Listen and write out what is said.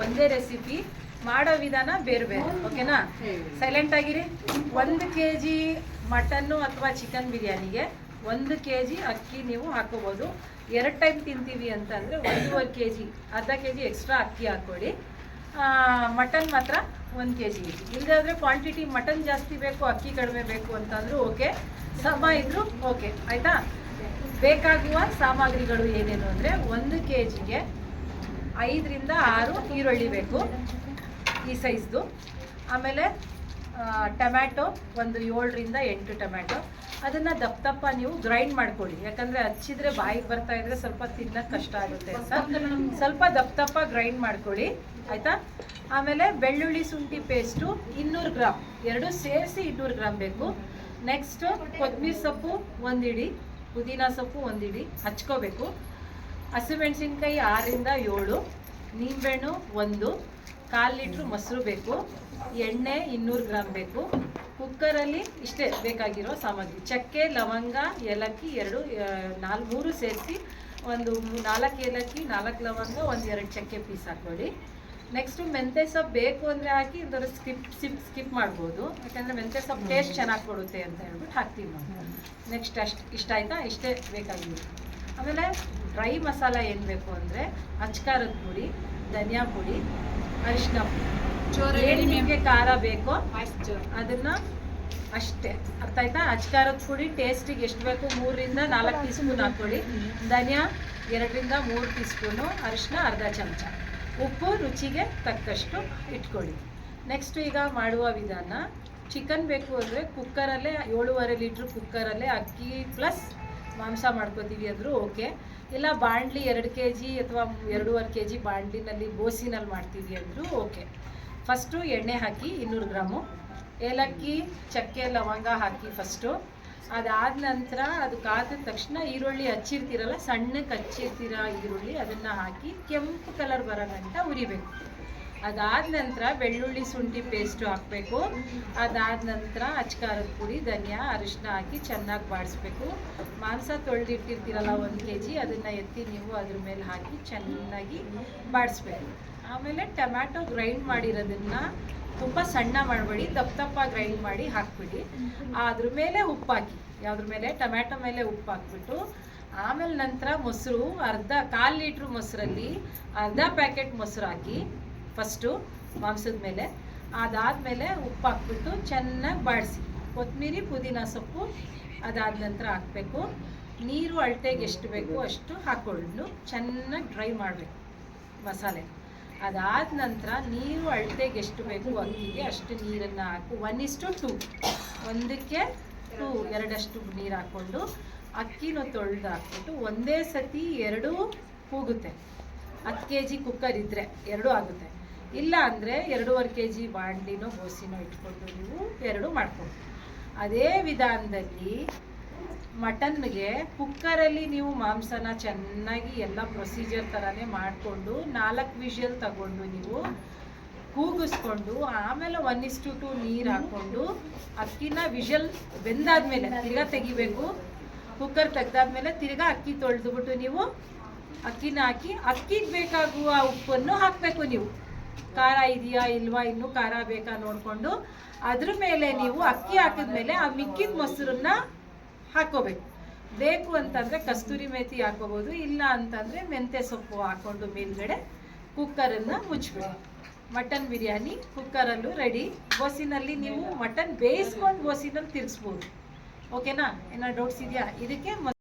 ಒಂದೇ ರೆಸಿಪಿ, ಮಾಡೋ ವಿಧಾನ ಬೇರೆ ಬೇರೆ. ಓಕೆನಾ? ಸೈಲೆಂಟ್ ಆಗಿರಿ. 1 kg ಮಟನ್ನು ಅಥವಾ ಚಿಕನ್ ಬಿರಿಯಾನಿಗೆ 1 kg ಅಕ್ಕಿ ನೀವು ಹಾಕೋಬೋದು. 2 ಟೈಮ್ ತಿಂತೀವಿ ಅಂತಂದರೆ 1.5 kg, ಅರ್ಧ kg ಎಕ್ಸ್ಟ್ರಾ ಅಕ್ಕಿ ಹಾಕ್ಕೊಳ್ಳಿ. ಮಟನ್ ಮಾತ್ರ 1 kg ಇಲ್ಲದೆ ಆದರೆ ಕ್ವಾಂಟಿಟಿ ಮಟನ್ ಜಾಸ್ತಿ ಬೇಕು, ಅಕ್ಕಿ ಕಡಿಮೆ ಬೇಕು ಅಂತಂದರೂ ಓಕೆ, ಸಮ ಇದ್ದರೂ ಓಕೆ. ಆಯಿತಾ? ಬೇಕಾಗುವ ಸಾಮಗ್ರಿಗಳು ಏನೇನು ಅಂದರೆ 1 kgಗೆ 5 ರಿಂದ 6 ಈರುಳ್ಳಿ ಬೇಕು, ಈ ಸೈಜ್ದು. ಆಮೇಲೆ ಟೊಮ್ಯಾಟೊ ಒಂದು 7 ರಿಂದ 8 ಟೊಮ್ಯಾಟೊ. ಅದನ್ನು ದಪ್ಪ ನೀವು ಗ್ರೈಂಡ್ ಮಾಡ್ಕೊಳ್ಳಿ, ಯಾಕಂದರೆ ಹಚ್ಚಿದ್ರೆ ಬಾಯಿಗೆ ಬರ್ತಾ ಇದ್ರೆ ಸ್ವಲ್ಪ ತಿನ್ನೋಕ್ಕೆ ಕಷ್ಟ ಆಗುತ್ತೆ ಅಂತ ಸ್ವಲ್ಪ ದಪ್ಪ ಗ್ರೈಂಡ್ ಮಾಡ್ಕೊಳ್ಳಿ. ಆಯಿತಾ? ಆಮೇಲೆ ಬೆಳ್ಳುಳ್ಳಿ ಶುಂಠಿ ಪೇಸ್ಟು 200 ಗ್ರಾಮ್, ಎರಡು ಸೇರಿಸಿ 200 ಗ್ರಾಮ್ ಬೇಕು. ನೆಕ್ಸ್ಟು ಕೊತ್ತಂಬರಿ ಸೊಪ್ಪು 1 ಹಿಡಿ, ಪುದೀನ ಸೊಪ್ಪು 1 ಹಿಡಿ ಹಚ್ಕೋಬೇಕು. ಹಸಿಮೆಣಸಿನ್ಕಾಯಿ 6 ರಿಂದ 7, ನಿಂಬೆಹಣ್ಣು 1, 1/4 ಲೀಟ್ರ್ ಮೊಸರು ಬೇಕು, ಎಣ್ಣೆ 200 ಗ್ರಾಮ್ ಬೇಕು. ಕುಕ್ಕರಲ್ಲಿ ಇಷ್ಟೇ ಬೇಕಾಗಿರೋ ಸಾಮಗ್ರಿ. ಚಕ್ಕೆ, ಲವಂಗ, ಏಲಕ್ಕಿ 3 ಸೇರಿಸಿ ಒಂದು 4 ಏಲಕ್ಕಿ, 4 ಲವಂಗ, 1-2 ಚಕ್ಕೆ ಪೀಸ್ ಹಾಕ್ಕೊಳ್ಳಿ. ನೆಕ್ಸ್ಟು ಮೆಂತ್ಯ ಸೊಪ್ಪು ಬೇಕು ಅಂದರೆ ಹಾಕಿ, ಇದರ ಸ್ಕಿಪ್ ಮಾಡ್ಬೋದು, ಯಾಕಂದರೆ ಮೆಂತ್ಯ ಸೊಪ್ಪು ಟೇಸ್ಟ್ ಚೆನ್ನಾಗಿ ಕೊಡುತ್ತೆ ಅಂತ ಹೇಳ್ಬಿಟ್ಟು ಹಾಕ್ತೀವಿ ನಾವು. ನೆಕ್ಸ್ಟ್ ಇಷ್ಟ ಆಯಿತಾ? ಇಷ್ಟೇ ಬೇಕಾಗಿರೋದು. ಆಮೇಲೆ ಡ್ರೈ ಮಸಾಲ ಏನು ಬೇಕು ಅಂದರೆ ಅಚ್ಕಾರದ ಪುಡಿ, ಧನಿಯಾ ಪುಡಿ, ಅರಿಶಿನ ಪುಡಿ. ಏನು ನಿಮಗೆ ಖಾರ ಬೇಕೋ ಅದನ್ನು ಅಷ್ಟೇ. ಅರ್ಥ ಆಯ್ತಾ? ಅಚ್ಕಾರದ ಪುಡಿ ಟೇಸ್ಟಿಗೆ ಎಷ್ಟು ಬೇಕು 3 ರಿಂದ 4 ಟೀ ಸ್ಪೂನ್ ಹಾಕ್ಕೊಳ್ಳಿ. ಧನಿಯಾ 2 ರಿಂದ 3 ಟೀ ಸ್ಪೂನು, ಅರಿಶಿನ ಅರ್ಧ ಚಮಚ, ಉಪ್ಪು ರುಚಿಗೆ ತಕ್ಕಷ್ಟು ಇಟ್ಕೊಳ್ಳಿ. ನೆಕ್ಸ್ಟ್ ಈಗ ಮಾಡುವ ವಿಧಾನ. ಚಿಕನ್ ಬೇಕು ಅಂದರೆ ಕುಕ್ಕರಲ್ಲೇ 7.5 ಲೀಟ್ರ್ ಕುಕ್ಕರಲ್ಲೇ ಅಕ್ಕಿ ಪ್ಲಸ್ ಮಾಂಸ ಮಾಡ್ಕೋತೀವಿ ಅಂದರೂ ಓಕೆ. ಇಲ್ಲ ಬಾಣಲಿ 2 kg ಅಥವಾ 2.5 kg ಬಾಣಲಿನಲ್ಲಿ ಬೋಸಿನಲ್ಲಿ ಮಾಡ್ತೀವಿ ಅಂದರೂ ಓಕೆ. ಫಸ್ಟು ಎಣ್ಣೆ ಹಾಕಿ 200 ಗ್ರಾಮು, ಏಲಕ್ಕಿ, ಚಕ್ಕೆ, ಲವಂಗ ಹಾಕಿ ಫಸ್ಟು. ಅದಾದ ನಂತರ ಅದು ಕಾದ ತಕ್ಷಣ ಈರುಳ್ಳಿ ಹಚ್ಚಿರ್ತೀರಲ್ಲ, ಸಣ್ಣಕ್ಕೆ ಹಚ್ಚಿರ್ತೀರ ಈರುಳ್ಳಿ, ಅದನ್ನು ಹಾಕಿ ಕೆಂಪು ಕಲರ್ ಬರೋ ಗಂಟ ಉರಿಬೇಕು. ಅದಾದ ನಂತರ ಬೆಳ್ಳುಳ್ಳಿ ಶುಂಠಿ ಪೇಸ್ಟು ಹಾಕಬೇಕು. ಅದಾದ ನಂತರ ಅಚ್ಕಾರದ ಪುಡಿ, ಧನಿಯಾ, ಅರಿಶಿನ ಹಾಕಿ ಚೆನ್ನಾಗಿ ಬಾಡಿಸ್ಬೇಕು. ಮಾಂಸ ತೊಳೆದಿಟ್ಟಿರ್ತೀರಲ್ಲ 1 kg, ಅದನ್ನು ಎತ್ತಿ ನೀವು ಅದ್ರ ಮೇಲೆ ಹಾಕಿ ಚೆನ್ನಾಗಿ ಬಾಡಿಸ್ಬೇಕು. ಆಮೇಲೆ ಟೊಮ್ಯಾಟೊ ಗ್ರೈಂಡ್ ಮಾಡಿರೋದನ್ನು ತುಂಬ ಸಣ್ಣ ಮಾಡಬೇಡಿ, ದಪ್ಪ ಗ್ರೈಂಡ್ ಮಾಡಿ ಹಾಕ್ಬಿಡಿ. ಅದ್ರ ಮೇಲೆ ಉಪ್ಪು ಹಾಕಿ, ಯಾವುದ್ರ ಮೇಲೆ? ಟೊಮ್ಯಾಟೊ ಮೇಲೆ ಉಪ್ಪು ಹಾಕ್ಬಿಟ್ಟು ಆಮೇಲೆ ನಂತರ ಮೊಸರು 1/4 ಲೀಟ್ರ್ ಮೊಸರಲ್ಲಿ ಅರ್ಧ ಪ್ಯಾಕೆಟ್ ಮೊಸರು ಹಾಕಿ ಫಸ್ಟು ಮಾಂಸದ ಮೇಲೆ. ಅದಾದಮೇಲೆ ಉಪ್ಪು ಹಾಕ್ಬಿಟ್ಟು ಚೆನ್ನಾಗಿ ಬಾಡಿಸಿ. ಕೊತ್ತಂಬರಿ, ಪುದೀನ ಸೊಪ್ಪು ಅದಾದ ನಂತರ ಹಾಕಬೇಕು. ನೀರು ಅಳತೆಗೆ ಎಷ್ಟು ಬೇಕು ಅಷ್ಟು ಹಾಕ್ಕೊಂಡು ಚೆನ್ನಾಗಿ ಡ್ರೈ ಮಾಡಬೇಕು ಮಸಾಲೆ. ಅದಾದ ನಂತರ ನೀರು ಅಳತೆಗೆ ಎಷ್ಟು ಬೇಕು ಅಕ್ಕಿಗೆ ಅಷ್ಟು ನೀರನ್ನು ಹಾಕು. 1:2, 1ಕ್ಕೆ 2, 2 ನೀರು ಹಾಕ್ಕೊಂಡು ಅಕ್ಕಿನೂ ತೊಳೆದು ಹಾಕ್ಬಿಟ್ಟು ಒಂದೇ ಸತಿ 2 ಕೂಗುತ್ತೆ. 10 kg ಕುಕ್ಕರ್ ಇದ್ದರೆ 2 ಆಗುತ್ತೆ. ಇಲ್ಲ ಅಂದರೆ 2.5 kg ಬಾಣಲಿನೋ ಬೋಸಿನೋ ಇಟ್ಕೊಂಡು ನೀವು 2 ಮಾಡ್ಕೊಂಡು. ಅದೇ ವಿಧಾನದಲ್ಲಿ ಮಟನ್ಗೆ ಕುಕ್ಕರಲ್ಲಿ ನೀವು ಮಾಂಸನ ಚೆನ್ನಾಗಿ ಎಲ್ಲ ಪ್ರೊಸೀಜರ್ ಥರನೇ ಮಾಡಿಕೊಂಡು 4 ವಿಷಲ್ ತಗೊಂಡು ನೀವು ಕೂಗಿಸ್ಕೊಂಡು ಆಮೇಲೆ 1:2 ನೀರು ಹಾಕ್ಕೊಂಡು ಅಕ್ಕಿನ ವಿಷಲ್ ಬೆಂದಾದ್ಮೇಲೆ ತಿರ್ಗಾ ತೆಗಿಬೇಕು. ಕುಕ್ಕರ್ ತೆಗ್ದಾದ್ಮೇಲೆ ತಿರ್ಗಾ ಅಕ್ಕಿ ತೊಳೆದುಬಿಟ್ಟು ನೀವು ಅಕ್ಕಿನ ಹಾಕಿ ಅಕ್ಕಿಗೆ ಬೇಕಾಗುವ ಉಪ್ಪನ್ನು ಹಾಕಬೇಕು. ನೀವು ಖಾರ ಇದೆಯಾ ಇಲ್ವಾ, ಇನ್ನೂ ಖಾರ ಬೇಕಾ ನೋಡಿಕೊಂಡು ಅದ್ರ ಮೇಲೆ ನೀವು ಅಕ್ಕಿ ಹಾಕಿದ್ಮೇಲೆ ಆ ಮಿಕ್ಕಿದ ಮೊಸರನ್ನ ಹಾಕೋಬೇಕು. ಬೇಕು ಅಂತಂದರೆ ಕಸ್ತೂರಿ ಮೇಥಿ ಹಾಕೋಬೋದು, ಇಲ್ಲ ಅಂತಂದರೆ ಮೆಂತ್ಯ ಸೊಪ್ಪು ಹಾಕ್ಕೊಂಡು ಮೇಲ್ಗಡೆ ಕುಕ್ಕರನ್ನು ಮುಚ್ಚಿಬಿಡಿ. ಮಟನ್ ಬಿರಿಯಾನಿ ಕುಕ್ಕರಲ್ಲೂ ರೆಡಿ. ಬೋಸಿನಲ್ಲಿ ನೀವು ಮಟನ್ ಬೇಯಿಸ್ಕೊಂಡು ಬೋಸಿನಲ್ಲಿ ತಿರ್ಗಿಸ್ಬೋದು. ಓಕೆನಾ? ಏನೋ ಡೌಟ್ಸ್ ಇದೆಯಾ ಇದಕ್ಕೆ?